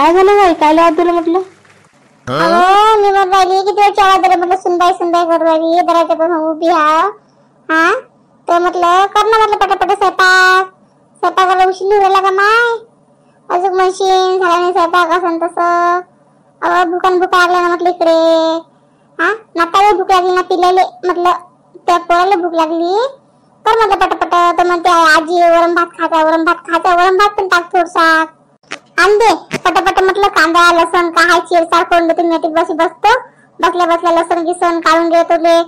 काय झालं बाई? काय लावत दिलं म्हटलं? अहो मी म्हणत राहिली किती वेळची आवाज दिला म्हटलं सुनबाई सुनबाई करू राहिली दराच्या पण उभी हा तर म्हटलं कर ना म्हटलं पटापट स्वयंपाकाला उशीर व्हायला का माय अजून म्हणशीन झाला नाही स्वयंपाक असं तसं. अहो भूक लागल्या ना म्हटलं इकडे नाताला भूक लागली ना पिल्याले म्हटलं त्या पोराला भूक लागली तर म्हटलं पटापट तर म्हणते आजी वरण भात खायचा पण टाक थोडसा आण दे पटापट म्हटलं कांदा लसण काय चिरसार करून देतो मी बसतो बसल्या लसण गिसण काढून घे तुले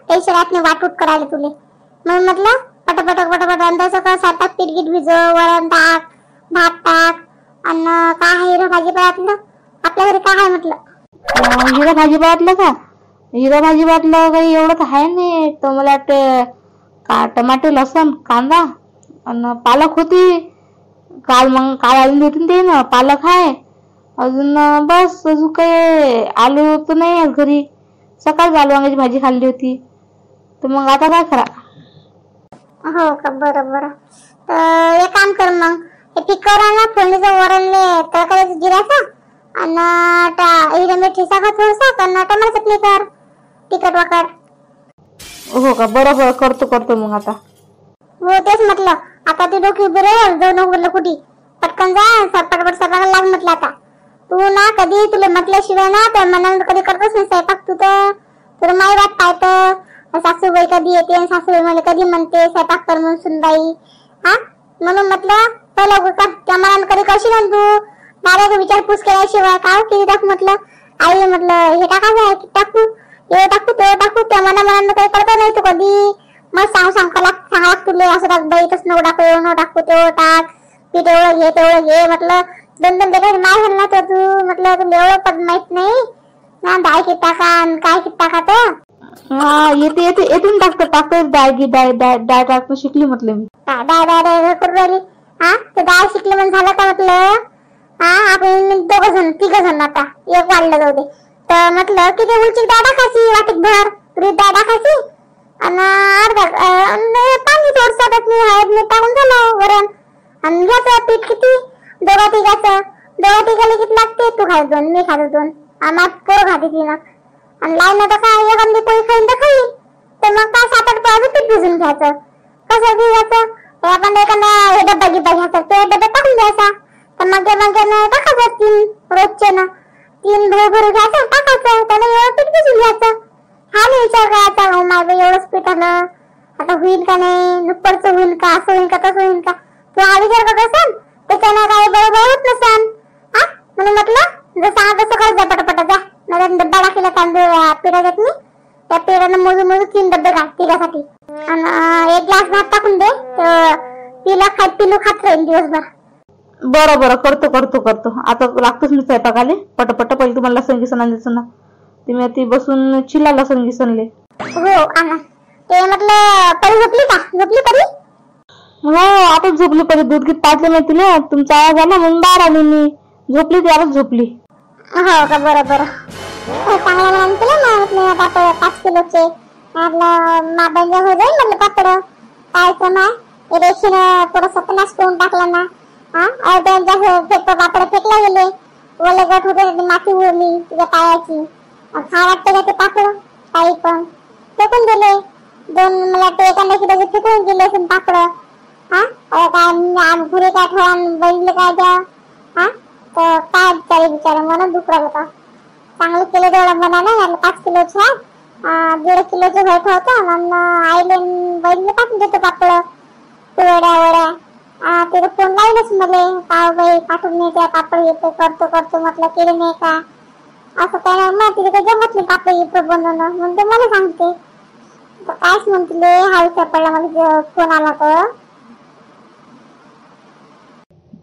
पैसे राहत वाटूट करायला तुले म्हणून म्हटलं पटापट अंदाज सकाळ स्वयंपाक पीठ भिजव वरण टाक भात टाक आणि काय हिरं भाजीपाल्यातलं आपल्या घरी काय आहे म्हटलं. हिरं भाजीपाल्यातलं का? हिरं भाजीपाल्यातलं काही एवढं तर आहे नाही. तर मला वाटतं टमाटे लसण कांदा आणि पालक होती काल आणून होती ते ना पालक आहे अजून बस. अजून काही आलू तर नाही घरी. सकाळी आलू वांग्याची भाजी खाल्ली होती. तर मग आता काय करा? हो का बरं तर एक काम कर मग हे पिकर ना फोडणीचं वरणले तळकायचं जिऱ्याचा आणि हिरव्या मिरचीचा खा थोडसा टमाटर चटणी कर तिखट वाकर. हो का बरोबर करतो मग आता. हो तेच म्हटलं आता ती डोकी उभी रे जाऊ नको कुठे पटकन जा पटापट स्वयंपाकाला लाग म्हटलं. आता तू ना कधी तुला म्हटल्याशिवाय ना तर मनाला कधी करतोच नाही स्वयंपाक. तू तर तुला माई बाप पाहतं सासूबाई कधी येते सासूबाई मला कधी म्हणते स्वयंपाक कर म्हणून सुनबाई म्हणून म्हटलं पहिला कर त्या मनाला कधी करशील ना तू डायरेक्ट विचारपूस केल्याशिवाय काय किती टाकू म्हटलं. आई म्हटलं हे टाकायचं आहे किती टाकू हे टाकू त्या मनानं काही करता नाही तू कधी मग सांगा तुले असं टाक बाई तसं नको टाकू एवढं टाकू तेवढं टाक पीठ तेवढं घे म्हटलं. दोन बेटा नाही घाल ना तर तू म्हटलं तुला एवढं पण माहित नाही ना डाळ किती टाका काय किती टाका तर येते टाकतो डाळ टाकतो शिकली म्हटलं मी. डाळ करू राहिली ते डाळ शिकली म्हणून झालं का म्हटलं. आपण तिघ जण आता एक वाढलं जाऊ दे तर म्हटलं किती उलची डाळ टाकायची वाटीत भर तुरी डाळ टाकायची आणि अर्धा पाणी थोडसं टाकून झालं वरण आणि घ्यायचं पीठ किती दोघा तिघाला किती लागते तू खायचं 2 मी खायचं 2 आम्हाला पोरं खाते 3 आणि लाईन तर काय एखादी पोळी खाईन तर खाईन तर मग काय 7-8 पोळ्याचं पीठ भिजून घ्यायचं कसं घ्यायचं आपण एखादा हे डब्बा घ्यायचा ते डब्बा टाकून द्यायचा तर मग टाकायचं 3 रोजचे ना 3 भरू घ्यायचं टाकायचं त्याला एवढं पीठ भिजून घ्यायचं. हा नाही विचार करायचा माय एवढंच पीठ आलं आता होईल का नाही नुकरचं होईल का असं होईल का तसं होईल का तू हा विचार करत असेल त्याच्यानं काही बरोबर होत नसेल म्हणून म्हटलं जसं तसं करत जा पटापट जा नवीन डब्बा टाकला तांदूळ पिठाच्यात मी त्या पिठानं मोजून 3 डब्बे घाल तिघासाठी आणि 1 ग्लास भात टाकून दे पिलू खात राहील दिवसभर. बरं करतो आता लागतोच मी स्वयंपाकाले पटपट. पहिले तुम्हाला लसण गिसण आणलं ना तुम्ही ती बसून चिल्ला लसण गिसणले. हो आणा ते म्हटलं परी झोपली परी. हो आता झोपली परी. दूध गीत पाजलं नाही तिला तुमचा आवाज आला म्हणून बाहेर आली मी. झोपली ती आवाज झोपली. हो का बरं चांगला म्हणते ना म्हटलं पापड 5 किलोचे म्हटलं माबाईला हो जाईल म्हटलं पापड कायचं ना रेशीन थोडंसं पन्नास करून टाकलं ना अर्ध्यांच्या पापड फेकला गेले ओले गट होते माती उरली तुझ्या पायाची खा वाटते का ते पापड काही पण फेकून दिले 2 मला वाटतं एखाद्या किलोचे फेकून दिले असून पापड काय घरी काय ठेवा बहिणीला काय द्या तर काय बिचारे म्हणून दुख होता. चांगलं केलं तेवढं मना नाही 5 किलोचे आहे 1.5 किलोचे घर ठेवतो आणि आईले बहिणीला पाठवून देतो पापड वड्या तिथे फोन लावलंच मला बाई पाठवून नाही त्या पापड येते करतो म्हटलं केले नाही का असं काय मग तिथे काही जमत नाही पापड येतं बनवणं म्हणून ते मला सांगते कायच म्हणते हा विचार पडला मला फोन आला तर.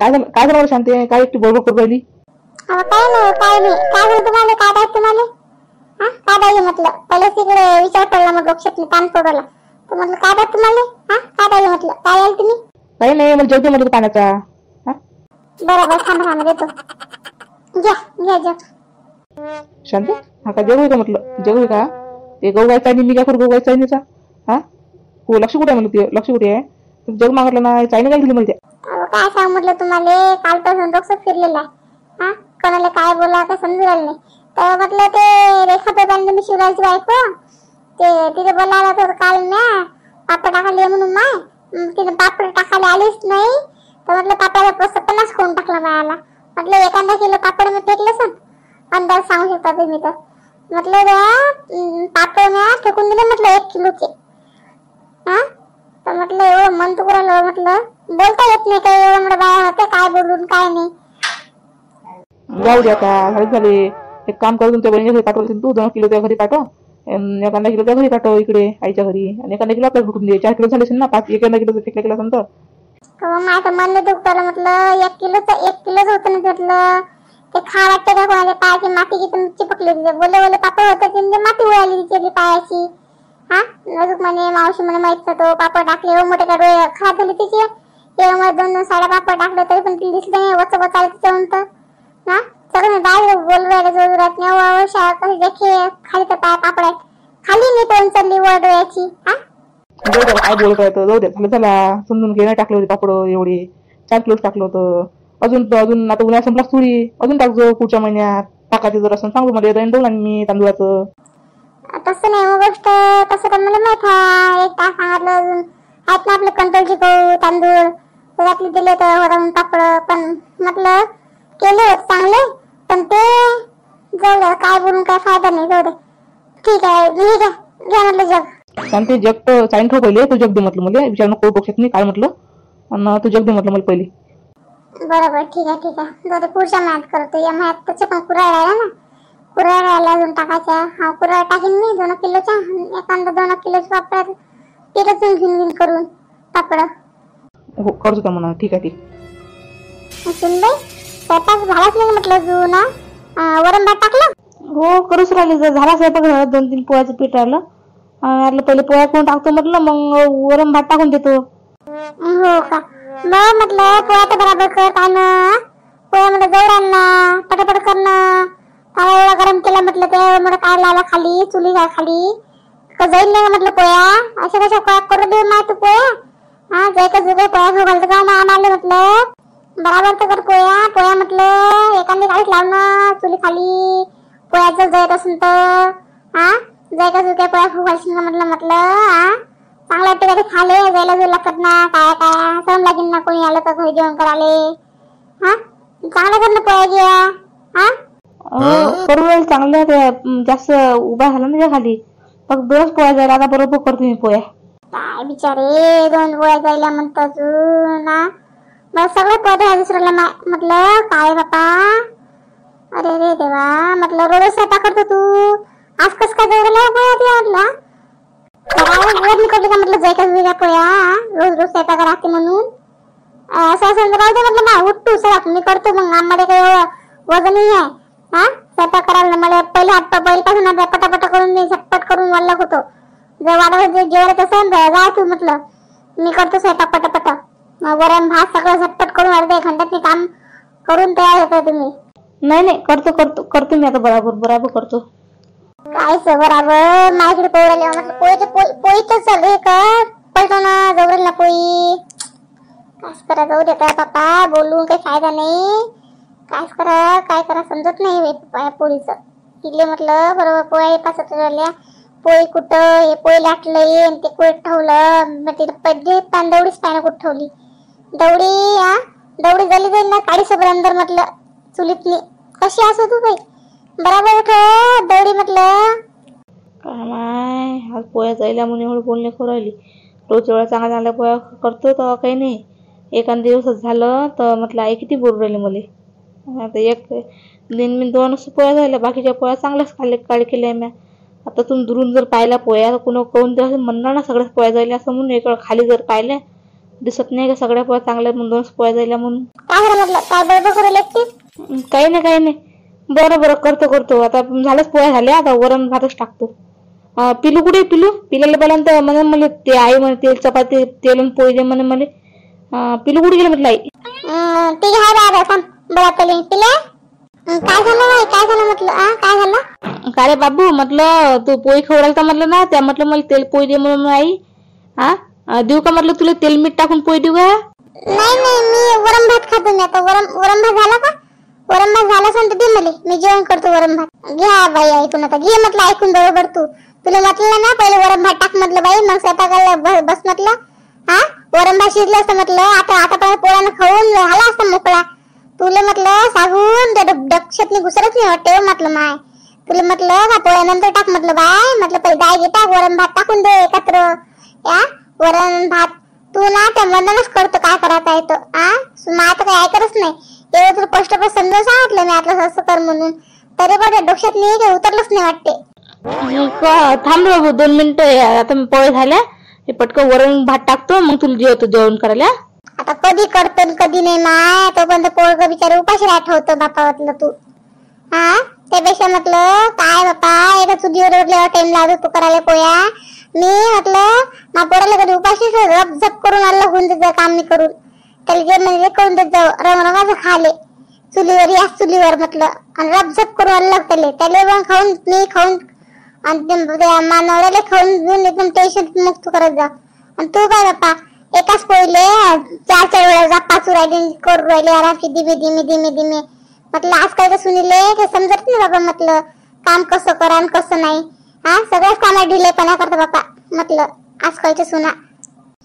काय झालं शांती काय एकटी बरोबर करू राहिली. काय नाही काय तुम्हाला काय द्यायचं काय द्यायचे म्हटलं पहिले तिकडे विचार पडला मग लक्षात ताण पडला तर म्हटलं काय द्या तुम्हाला काय द्यायचे म्हटलं काय द्याल तुम्ही. काही नाही मला जेवते म्हटलं पाण्याचा. बरोबर थांबा देतो घ्या शांती हा का जेवू का म्हटलं जेवू का ते गौगायचा आणि मी काय करू गौगायचा चायनीचा हो लक्ष कुठे आहे म्हणलं ते लक्ष कुठे आहे जग मागलं ना चायनी काय दिली मला काय सांग म्हटलं तुम्हाला कालपासून डोकं फिरलेलं आहे हा कोणाला काय बोला काय समजून राहिलं नाही. तर म्हटलं ते रेखा पेपांनी शिवराजची बायको ते तिथे बोलायला तर काल म्या पापड टाकायला म्हणून माय तिथे पापड टाकायला आलीच नाही. तर म्हटलं पापडाला 50 खाऊन टाकला मायाला. म्हटलं एखादा किलो पापड मी फेकलं सण अंदाज सांगू शकता तुम्ही. तर म्हटलं पापड म्या फेकून दिले म्हटलं 1 किलोचे. हा तर म्हटलं एवढं मन तू करायला म्हटलं बोलता येत नाही काय एवढं मोठं बाया होते काय बोलून काय नाही. जाऊ दे आता झाले. एक काम कर तुमच्या बहिणीच्या घरी पाठवलं तू 2 किलो त्या घरी पाठव. एखादा किलो त्या घरी पाठव इकडे आईच्या घरी आणि एखादा किलो आपल्याला भेटून दे. 4 किलो झाले ना 5 एखादा किलो फेकला केला समजा. माझं मन नाही दुखतं म्हटलं 1 किलोच होतं ना म्हटलं ते खा वाटतं का कोणाच्या पायाची माती की चिपकली तिथे बोले पापड होतं तिथे माती उडाली तिची पायाची. हा अजून म्हणे मावशी म्हणे माहित तो पापड टाकले एवढं मोठे का डोळे खराब झाले तिचे एवढं 2 साड्या पापड टाकले तरी पण तिला दिसले नाही वच आले तिच्याहून. तर हा सगळं डायरेक्ट बोलू राहिले जोरात नाही कशी देखे खाली तर पाय पापड आहेत खाली मी तोंड चालली वर डोळ्याची. हा जाऊ दे काय बोलत आहे जाऊ दे झाला समजून घे. नाही टाकले होते पापड एवढे 4 किलोच टाकलं होतं. अजून आता उन्हाळ्यात संपला सुरी अजून टाकजो पुढच्या महिन्यात टाकायचं जर असं सांगू मला रेंट देऊन मी तांदूळाचं. तसं नाही मग गोष्ट तसं तर मला माहित आहे. एक तास सांगितलं अजून आहेत ना आपले कंट्रोलची गहू तांदूळ तर आपले दिले तर वरून पापड पण म्हटलं केले होते चांगले पण ते जाऊ दे काय बोलून काय फायदा नाही. जाऊ दे ठीक आहे घ्या म्हटलं जग. आणि ते जग तर चाईन ठेव पहिले तू जग दे म्हटलं मला विचार नको डोक्यात नाही काय म्हटलं आणि तू जग दे म्हटलं मला पहिले. बरोबर ठीक आहे जाऊ दे पुढच्या महिन्यात करतो. या महिन्यात त्याचे पण कुऱ्हाड राहिला ना कुऱ्हाड राहिला अजून टाकायच्या. हा कुऱ्हाड टाकीन मी 2 किलोच्या एखादा 2 किलोच्या पापड तिथं घेऊन करून पापड. हो करतो का म्हणा ठीक आहे सुनबाई स्वयंपाक झालाच नाही म्हटलं तू ना वरण भात टाकलं. हो करूच राहिले जर झाला स्वयंपाक झाला 2-3 पोळ्याचं पीठ राहिलं पहिले पोळ्या करून टाकतो म्हटलं मग वरण भात टाकून देतो. हो का मग म्हटलं पोळ्या तर बराबर कर काय ना पोळ्या म्हटलं जवळ ना पटापट करणं काय एवढा गरम केला म्हटलं ते एवढं काय लावला खाली चुली काय खाली जाईल नाही म्हटलं पोळ्या अशा कशा पोळ्या करू दे माय तू पोळ्या. हा जाय का जुगे पोळ्या घेऊ घालतो का ना आणाले म्हटलं बराबर तर कर पोळ्या म्हटलं एखादी गाडीत लावणं चुली खाली पोळ्याचं जायत असून तर हा जाय का जुगे पोळ्या घेऊ घालशील ना म्हटलं हा चांगला वाटतं का ते खाले जायला जुला करणार काय काय सण लागेल ना कोणी आलं तर घरी जेवण कराले. हा चांगलं कर ना पोळ्या घ्या. हा करू राहील चांगलं जास्त उभा झाला ना खाली फक्त 2 पोळ्या जायला आता बरोबर करतो मी पोळ्या. काय बिचारे 2 पोळ्या जायला म्हणतात ना मला सगळं पोळ्या दुसऱ्याला म्हटलं काय बापा अरे रे देवा म्हटलं रोज स्वयंपाक करतो तू आज कस काय जवळ पोळ्या म्हटलं वर निकडले का म्हटलं जाय का वेगळ्या पोळ्या रोज स्वयंपाक राहते म्हणून असं राहू दे म्हटलं ना उठ तू सर मी करतो मग आम्हाला काही वजनही आहे. हा स्वयंपाक करायला मला पहिले हात पहिल्यापासून पटापट करून मी झटपट करून वल्लक होतो जर वाढवत जेवढं तसं जा तू म्हटलं मी करतो स्वयंपाक पटापट वरण भात सगळं झटपट करून अर्ध्या घंट्यात मी काम करून तयार होतो. तुम्ही नाही करतो मी आता बराबर करतो. काय बराबर माझ्याकडे पोळ्या म्हटलं पोळी तर चल हे कर पलटो ना जवळ ना पोळी काय करा जाऊ देता पप्पा बोलून काही फायदा नाही. काय करा समजत नाही पोळीचं तिले म्हटलं बरोबर पोळ्या पाचत राहिल्या पोळी कुठं हे पोळी लाटलंय ते कुठं ठेवलं मग तिथे पडली दवडीच पाहिजे कुठं ठेवली दवडी झाली जाईल ना काळी सोबत अंदर म्हटलं चुलीतली कशी असो तू बाई बराबर उठ दवडी म्हटलं काय आज पोळ्या जायला म्हणून एवढं बोलणे करू राहिली. रोज एवढ्या चांगल्या पोळ्या करतो तर काही नाही एखाद दिवसच झालं तर म्हटलं आई किती बोलू राहिले मला. आता एक दिन मी 2 पोळ्या झाल्या बाकीच्या पोळ्या चांगल्याच काळी केल्या मी. आता तुम्ही दुरून जर पाहिल्या पोळ्या तर कोण तर म्हणणार ना सगळ्याच पोळ्या जायला असं म्हणून एक खाली जर पाहिल्या दिसत नाही का सगळ्या पोळ्या चांगल्या म्हणून 2 पोळ्या जायला म्हणून. काही नाही बरं करतो आता झालंच पोळ्या झाल्या आता वरण भातच टाकतो. पिलू कुठे पिल्याला पहिल्यांदा म्हणे मला ते आई म्हणे तेल चपाती तेल आणि पोळी दे म्हणे मला. पिलू कुठे गेलं म्हटलं आई काय झालं म्हटलं काय झालं का रे बाबू म्हटलं तू पोळी खवडायला म्हटलं ना त्या म्हटलं मला तेल पोळी दे म्हणून आई. हा देऊ का म्हटलं तुला तेल मीठ टाकून पोळी देऊ का. नाही मी वरण भात खातो मी आता वरण भात झाला का वरण भात झाला असेल तर दे मला, मी जेवण करतो वरण भात. घ्या बाई ऐकून, आता घे म्हटलं ऐकून बरोबर. तुला म्हटलं ना पहिले वरण भात टाक म्हटलं बाई, मग स्वयंपाकाला बस म्हटलं. हा वरण भात शिजलं असतं म्हटलं, आता पोळ्यानं खाऊन झाला असता मोकळा. तुला म्हटलं सांगून त्या डक्षात घुसरच नाही वाटते म्हटलं माय. तुला म्हटलं का पोळ्यानंतर टाक म्हटलं बाय, म्हटलं पहिले डाळ टाक, वरण भात टाकून दे एकत्र. या वरण भात तू ना त्या मनानच करतो काय करायचं आहे तर. आता काही ऐकतच नाही. एवढं तुला स्पष्ट समजून सांगितलं मी आता असं कर म्हणून, तरी पण त्या डोक्यात नाही काही उतरलंच नाही वाटते. थांब बाबू 2 मिनिटं, आता मी पोळे झाल्या, हे पटकन वरण भात टाकतो, मग तुला जेवतो जेवण करायला. आता कधी करतो कधी नाही माय, तोपर्यंत पोळग बिचारे उपाशी ठेवतो बापा म्हटलं तू. हा त्यापेक्षा म्हटलं काय बापा एका चुलीवर उरल्यावर टाइम लागतो करायला पोया. मी म्हटलं मा पोराला कधी उपाशी रप झप करून आलं होऊन देत काम मी करून, त्याला जे म्हणजे करून देत जाऊ रमरमाचं खाले चुलीवर, या चुलीवर म्हटलं, आणि रप झप करून आलं त्याला पण खाऊन मी खाऊन आणि नवऱ्याला खाऊन घेऊन एकदम टेन्शन मुक्त करत जा. आणि तू काय बापा एकाच पोळीले 4 वेळा पाचू राहिले करू राहिले आरामशी धीमे धीमे धीमे धीमे. म्हटलं आजकालच्या सुनीले ते समजत नाही बाबा म्हटलं काम कसं करा आणि कसं नाही. हा सगळ्याच कामात ढिलेपणा करतो बापा म्हटलं आजकालच्या सुना.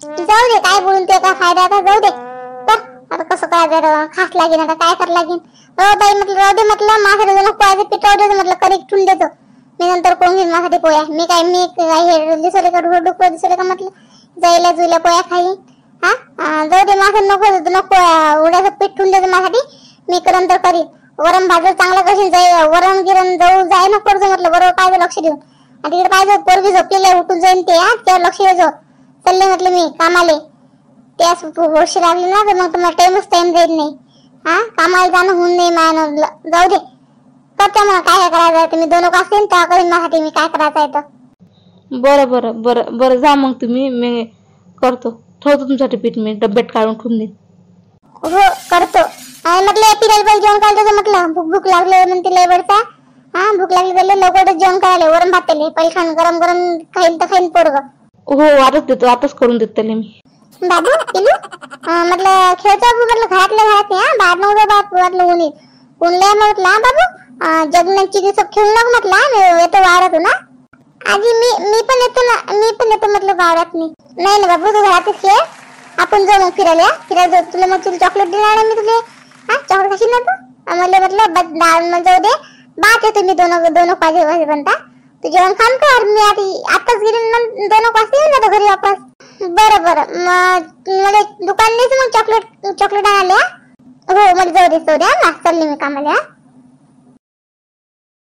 जाऊ दे काय बोलून ते काय फायदा, आता जाऊ दे तर आता कसं करायचं खास लागेल, आता काय करायला लागेल. बाई म्हटलं राहू दे म्हटलं, माझ्यासाठी जण पोळ्याचं पीठ राहू देतो म्हटलं, कधी ठेवून देतो मी, नंतर कोण घेईन माझ्यासाठी पोळ्या. मी काय दिसले का डुकर दिसले का म्हटलं जायला जुल्या पोळ्या खाईन. हा जाऊ दे माझं नको उड्याचं पीठ ठेवून देतो माझ्यासाठी, मी नंतर करीन. वरण भाजर चांगलं कशी जाई वरण गिरण जाऊ जाय ना करतो म्हटलं, बरोबर पाहिजे लक्ष देऊन. आणि तिकडे पाहिजे पोरगी झोपलेली उठून जाईन ते, त्यावर लक्ष द्यायचं. चालले म्हटलं मी कामाले, त्याच वर्षी लागली ना तर मग तुम्हाला टाइम जाईल नाही. हा कामाला जाणं होऊन नाही माया. जाऊ दे करते मग काय करायचं, तुम्ही दोन असेल तर करीन माझ्यासाठी मी काय करायचं आहे तर. बरं बरं बरं बरं जा मग तुम्ही, मी करतो, ठेवतो तुमच्यासाठी पीठ, मी डब्यात काढून ठेवून देईन. हो करतो. म्हटलं फिरायला पाहिजे जेवण करायचं म्हटलं, भूक लागले म्हणते लय बडता. हा भूक लागली तर लवकरच जेवण करायला, वरण भात त्याला पहिले खाऊन गरम गरम खाईन तर खाईन पोरग. हो आताच देतो, आताच करून देतो त्याला मी. बाबू पिलू म्हटलं खेळतो म्हटलं घरातल्या घरात नाही, बाहेर नव्हतं बाबा म्हटलं ऊन उनले म्हटलं. बाबू जगण्याची दिवस खेळू नको म्हटलं, येतो वावरात ना आजी. मी पण येतो ना, मी पण येतो म्हटलं वावरात. नाही ना बाबू तू घरातच खेळ, आपण जाऊ मग फिरायला जाऊ. तुला मग तुला चॉकलेट देणार मी तुला. हा चॉकलेट खाशील ना तू म्हणलं, म्हटलं जाऊ दे बात येतो मी दोन वाजेपर्यंत. तू जेवण खाऊन कर, मी आताच गेली 2 वाजता येऊन जातो घरी वापस. बरं बरं मला दुकान नाही मग चॉकलेट आणाले. हो मला जाऊ दे ना चालली मी कामाला.